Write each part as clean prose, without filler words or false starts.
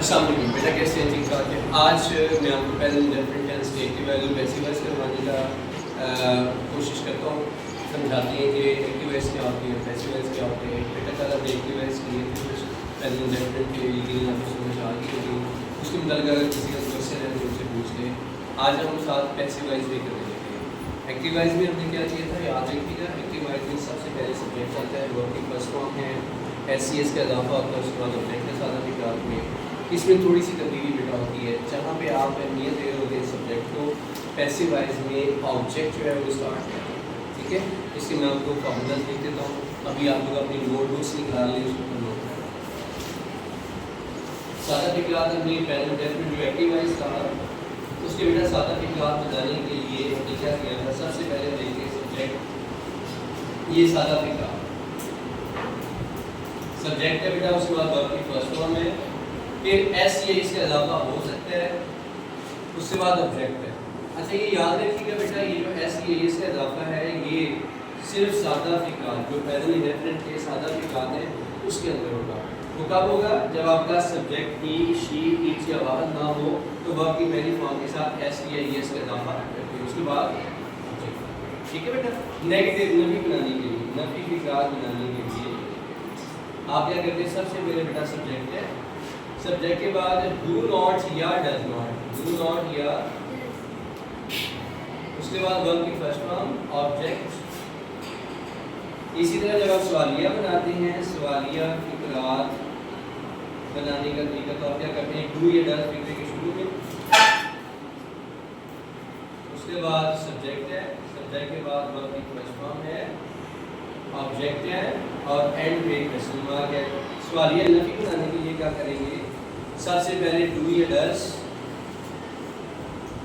अस्सलाम वालेकुम बेटा, कैसे हैं? ठीक ठाक है। आज मैं आपको प्रेजेंट इंडेफिनिट टेंस स्टेट के वैल्यू पैसिव वॉइस करवाने का कोशिश करता हूँ। समझाते हैं कि एक्टिव वॉइस क्या होती है, पैसिव वॉइस क्या होती है। बेटा का एक्टिव वॉइस के लिए प्रेजेंट इंडेफिनिट के लिए आपको समझ आ गई होगी। उसके मुताबिक अगर किसी का क्वेश्चन है तो उनसे पूछ लें। आज हम साथ पैसिव वॉइस भी करने लगे हैं। एक्टिव वॉइस में हमने क्या किया था, याद रखिएगा। एक्टिव वॉइस में सबसे पहले सब्जेक्ट आता है, वर्ब की फर्स्ट फॉर्म है, एस का इजाफा होता है, उसके बाद ऑब्जेक्ट के साथ अभी में इसमें थोड़ी सी तब्दीली बेटा होती है। जहाँ पे आप अहमियत दे रहे होते सब्जेक्ट को, पैसिव वॉइस में ऑब्जेक्ट जो है वो स्टार्ट करते हैं। ठीक है, इसके मैं आपको फॉर्मूलाज लिख देता हूँ। अभी आप लोग अपनी नोटबुक्स निकाल लें, उसको नोट करें। सादा फिक्रात हमने प्रेजेंट टेंस में जो एक्टिव वॉइस था उसके बेटा सादा फिक्रात बताने के लिए हमने क्या किया था। सबसे पहले देखिए सब्जेक्ट, ये सादा फिक्रात सब्जेक्ट है बेटा, उसके बाद वर्ब की फर्स्ट फॉर्म है, फिर एस ये इसका इजाफा हो सकता है, उसके बाद ऑब्जेक्ट है। अच्छा ये याद रखिएगा बेटा, ये जो एस ये इसका इजाफा है ये सिर्फ सादा फिक्रात जो प्रेजेंट इंडेफिनिट के सादा फिक्रात है उसके अंदर होगा। वो कब होगा? जब आपका सब्जेक्ट ही, शी, इट या वाहद ना हो तो वर्ब की पहली फॉर्म के साथ एस या ये इसका इजाफा करते हैं, उसके बाद ऑब्जेक्ट। ठीक है बेटा। नेगेटिव नफी बनाने के लिए, नफी फिक्रात बनाने के लिए आप क्या करते हैं? सबसे पहले बेटा सब्जेक्ट है, सब्जेक्ट के बाद डू नॉट या डज नॉट, डू नॉट या, उसके बाद वर्ब की फर्स्ट फॉर्म ऑब्जेक्ट। इसी तरह जब आप सवालिया बनाते हैं, सवालिया फिक्रात बनाने का तरीका तो आप क्या करते हैं? डू या डज फिक्रे के शुरू में, उसके बाद सब्जेक्ट है, सब्जेक्ट के बाद वर्ब की फर्स्ट फॉर्म है, ऑब्जेक्ट है और एंड पे क्वेश्चन मार्क है। सवालिया नफी बनाने के लिए क्या करेंगे? सबसे पहले डू या डज,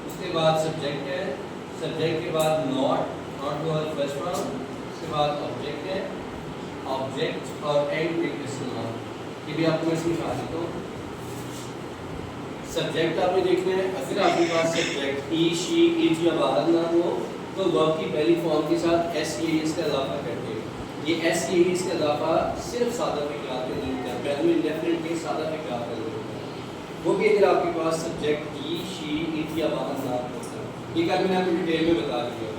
उसके बाद सब्जेक्ट है, सब्जेक्ट के बाद नॉट, नॉट को फर्स्ट फॉर्म, उसके बाद ऑब्जेक्ट है, ऑब्जेक्ट और एंड पे क्वेश्चन मार्क। ये भी आपको मैं समझा देता हूँ। सब्जेक्ट आपने देखना है, अगर आपके पास सब्जेक्ट ही, शी, इट या बाहर ना हो तो वर्ब की पहली फॉर्म के साथ एस ये इसका इजाफा करते हैं। ये एस ये इसका इजाफा सिर्फ सादा फिक्रात के लिए होता है, प्रेजेंट इंडेफिनिट के सादा फिक्रात के लिए होता है। वो भी अगर आपके पास सब्जेक्ट ही, शी, इट या बाहर ना होता है। ये क्या मैंने आपको डिटेल में बता दिया।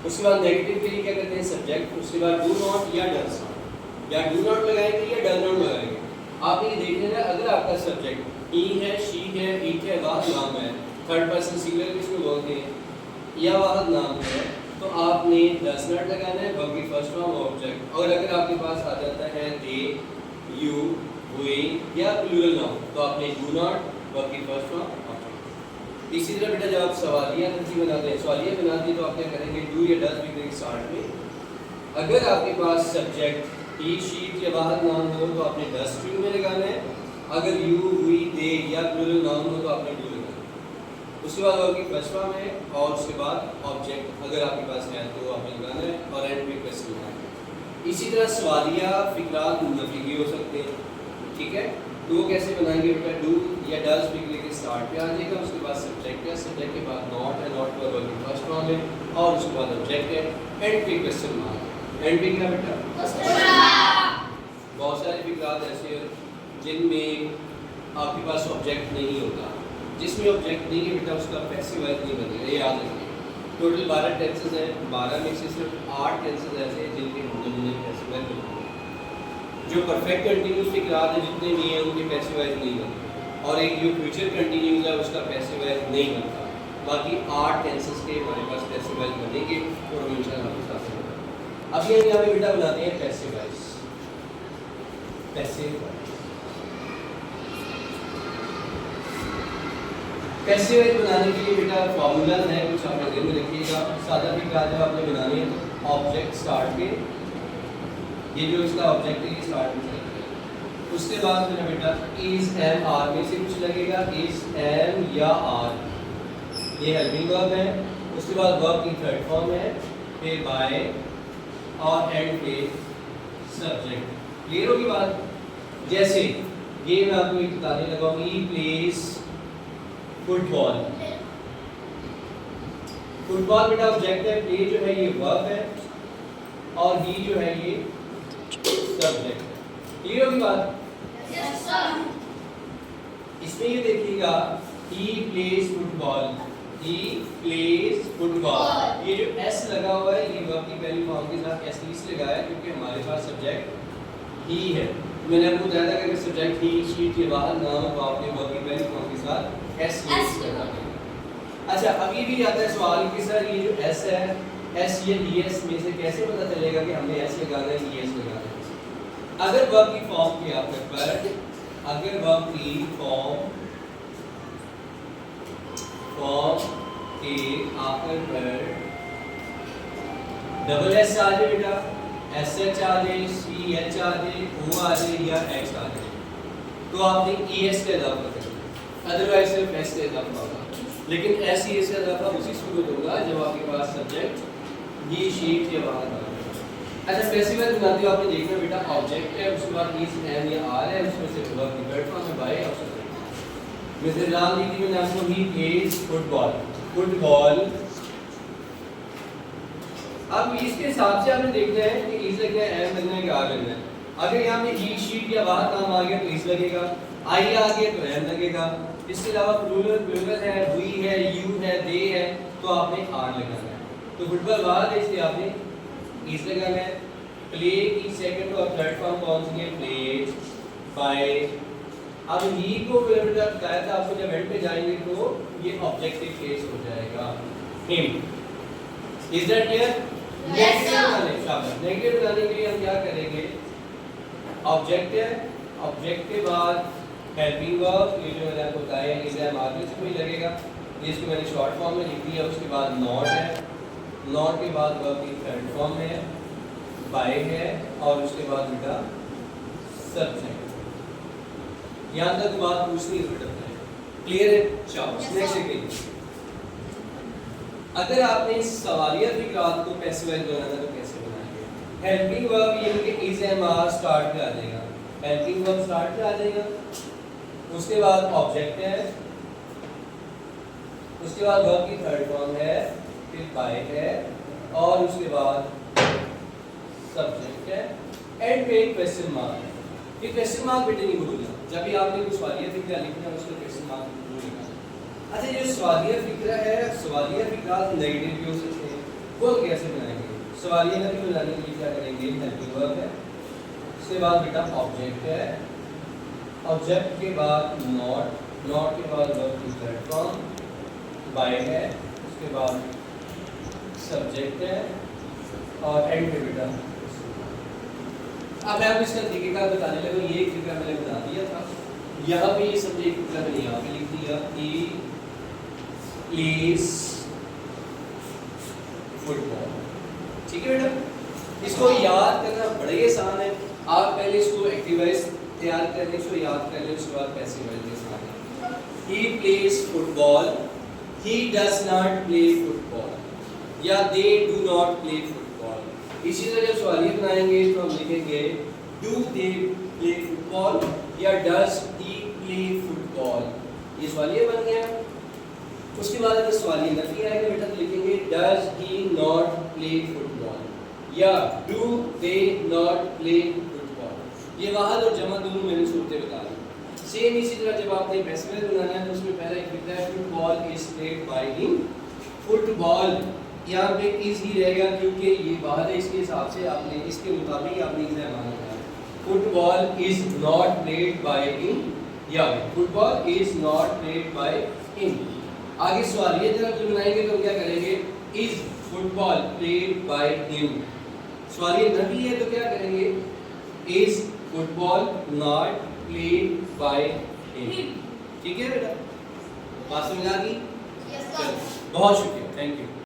उसके बाद नेगेटिव के लिए क्या करते हैं? सब्जेक्ट, उसके बाद डू नॉट या डज नॉट, या डू नॉट लगाएंगे या डज नॉट लगाएंगे। आप ये देख लेना, अगर आपका सब्जेक्ट ही है, शी है, इट है, वाहद नाम है, थर्ड पर्सन सिंगुलर भी इसको बोलते हैं, या वाहद नाम है तो आपने डज नॉट लगाना है, वर्ब की फर्स्ट फॉर्म ऑब्जेक्ट। और अगर आपके पास आ जाता है दे, यू, वे या प्लूरल नाउन तो आपने डू नॉट, वर्ब की फर्स्ट फॉर्म ऑब्जेक्ट। इसी तरह बेटा जब आप सवालिया तंजीम बनाते हैं, सवालिया बनाते हैं तो आप क्या करेंगे? डू या डज भी करेंगे स्टार्ट में। अगर आपके पास सब्जेक्ट ही, शी, इट या वाहद नाउन हो तो आपने डज शुरू में लगाना है। अगर यू, वी, दे या प्लूरल नाउन हो तो आपने डू लगाना है। उसके बाद आपकी फर्स्ट फॉर्म है और उसके बाद ऑब्जेक्ट अगर आपके पास है तो आपने लगाना है और एंड में क्वेश्चन लगाना है। इसी तरह सवालिया फिक्रात नफी भी हो सकते हैं। ठीक है, तो वो कैसे बनाएंगे बेटा? डू या डज फिक्रे के स्टार्ट पे आ जाएगा, उसके बाद सब्जेक्ट है, सब्जेक्ट के बाद नॉट है, नॉट पर वर्ब की फर्स्ट फॉर्म है और उसके बाद ऑब्जेक्ट है, एंड पे क्वेश्चन मार्क। एंड पे क्या बेटा? बहुत सारे फिक्रात ऐसे जिनमें आपके पास ऑब्जेक्ट नहीं होता। जिसमें ऑब्जेक्ट नहीं है बेटा उसका पैसिव वॉइस नहीं बनेगा, ये याद रखिए। टोटल 12 टेंसेस हैं, 12 में से सिर्फ 8 टेंसेस ऐसे हैं जिनके नमूने पैसिव वॉइस बनते हैं। जो परफेक्ट कंटिन्यूस फिक्रात है जितने भी हैं उनके पैसिव वॉइस नहीं बनते, और एक जो फ्यूचर कंटिन्यूस है उसका पैसिव वॉइस नहीं बनता। बाकी 8 टेंसेस के हमारे पास पैसिव वॉइस बनेंगे और हम इंशाल्लाह आपके साथ हैं। अब ये यहाँ पे बेटा बनाते हैं passive voice. Passive voice, passive voice बनाने के लिए बेटा फार्मूला है कुछ आपने ध्यान में रखिएगा। सादा फिक्रात जब आपने बनाने हैं ऑब्जेक्ट स्टार्ट के, ये जो इसका ऑब्जेक्ट है ये स्टार्ट में चलेगा। उसके बाद मेरा बेटा इज, एम, आर में से कुछ लगेगा, इज, एम या आर, ये हेल्पिंग वर्ब है। उसके बाद वर्ब की थर्ड फॉर्म है, फिर बाय और एंड पे सब्जेक्ट। क्लियर होगी बात? जैसे ये मैं आपको एक बताने लगा हूँ, ही प्लेज फुटबॉल। फुटबॉल बेटा ऑब्जेक्ट है, प्ले जो है ये वर्ब है और ही जो है ये सब्जेक्ट है। क्लियर होगी बात? Yes sir. इसमें ये देखिएगा ही प्लेज फुटबॉल, ही प्लेज फुटबॉल। ये जो एस लगा हुआ है ये वर्ब की पहली फॉर्म के साथ एस इसलिए लगा है क्योंकि हमारे पास सब्जेक्ट ही है। मैंने आपको बताया था कि अगर सब्जेक्ट ही शीट के बाहर ना हो तो आपने वर्ब की पहली फॉर्म के साथ एस लगा देना। अच्छा अब ये भी आता है सवाल कि सर ये जो एस है एस ये डी एस में से कैसे पता चलेगा कि हमने एस लगाना है डी एस लगाना है। अगर वर्ब की फॉर्म के आखिर पर अगर वर्ब की फॉर्म के आखिर पर डबल एस आ जाए बेटा, एस एच आ जाए, सी एच आ जाए, ओ आ जाए या एक्स आ जाए तो आपने ई एस का इजाफा करना, अदरवाइज सिर्फ एस का इजाफा होगा। लेकिन एस ई एस का इजाफा उसी सूरत होगा जब आपके पास सब्जेक्ट ये शीट के बाहर ना हो। अच्छा स्पेसिफाई बनाते हो आपने देखना बेटा ऑब्जेक्ट है उसके बाद इज एम या आर है उसमें से वर्ब की थर्ड फॉर्म है बाय और सब्जेक्ट। मिस्टर राम दीदी मैंने आपको ही प्लेज फुटबॉल, फुटबॉल। अब इसके हिसाब से आपने देखना है कि इज लगना है एम लगना है कि आर लगना है। अगर यहाँ पे ही शीट या बाहर नाम आ गया तो इज लगेगा, आई आ गया तो एम लगेगा। इसके अलावा प्लूरल है, वी है, यू है, दे है तो आपने आर लगाना है। तो फुटबॉल बाहर है इसलिए आपने इज लगाना है। प्ले की सेकंड और थर्ड फॉर्म कौन सी है, प्लेड बाय। अब ही को मैंने बताया था आपको जब एंड पे जाएंगे तो ये ऑब्जेक्टिव केस हो जाएगा him. Is that clear? Yes sir. Negative बनाने के लिए हम क्या करेंगे, ऑब्जेक्ट है, ऑब्जेक्ट के बाद हेल्पिंग वर्ब, ये जो मैंने आपको बताया इज एम आर से भी लगेगा, इसको मैंने शॉर्ट फॉर्म में लिख दिया। उसके बाद नॉट है, नॉट के बाद वर्ब की थर्ड फॉर्म है, बाय है और उसके बाद बेटा सब्जेक्ट। यहाँ तक बात पूछनी है, क्लियर है? चलो नेक्स्ट देखिए, अगर आपने सवालिया फिक्रात को पैसिवाइज बनाना तो कैसे बनाएंगे? हेल्पिंग वर्ब ये कि इज एम आर स्टार्ट पे आ जाएगा, हेल्पिंग वर्ब स्टार्ट पे आ जाएगा। उसके बाद ऑब्जेक्ट है, उसके बाद वर्ब की थर्ड फॉर्म है, फिर बाय है और उसके बाद सब्जेक्ट है, एंड पे क्वेश्चन मार्क है। ये क्वेश्चन मार्क बेटे नहीं भूलना, जब भी आपने कुछ सवालिया फिक्रा लिखना है उसमें क्वेश्चन मार्क जरूर लिखना। अच्छा ये सवालिया फिक्रा है, सवालिया फिक्रा नेगेटिव भी हो सकते हैं, वो कैसे बनाएंगे? सवालिया नफी बनाने के लिए क्या करेंगे, हेल्पिंग वर्ब है, उसके बाद बेटा ऑब्जेक्ट है, ऑब्जेक्ट के बाद नॉट, नॉट के बाद वर्ब की थर्ड फॉर्म, बाय है, उसके बाद सब्जेक्ट है और एंड में बेटा। अब मैं आपको इसका तरीका बताने लगा, ये एक तरीका मैंने बता दिया था, यहाँ पे ये सब एक तरीका मैंने यहाँ पे लिख दिया कि प्लीज फुटबॉल। ठीक है बेटा, इसको याद करना बड़ा ही आसान है। आप पहले इसको एक्टिवाइज तैयार कर लें, इसको याद कर लें, उसके बाद पैसिवाइज के साथ। He plays football, he does not play football या they do not play football. इसी तरह जब सवालिया बनाएंगे तो हम लिखेंगे डू दे प्ले फुटबॉल या डज ही प्ले फुटबॉल। ये सवालिया बन गया। उसके बाद अगर सवालिया नफी आएगा बेटा तो लिखेंगे does he not play football या do they not play football. ये वाहद और जमा दोनों मैंने सूरतें बता दी। सेम इसी तरह जब आपने पैसिव बनाना है तो उसमें पहला एक लिखना है football is played by him. Football यहाँ पे इज ही रहेगा क्योंकि ये बाहर है, इसके हिसाब से आपने इसके मुताबिक आपने इसे माना है। Football is not played by him या football is not played by him. आगे सवालिया जब बनाएंगे तो क्या करेंगे, is football played by him. सवालिया नफी है तो क्या करेंगे, is football not played by him. ठीक है बेटा, बात समझ आ गई? Yes sir. बहुत शुक्रिया, थैंक यू।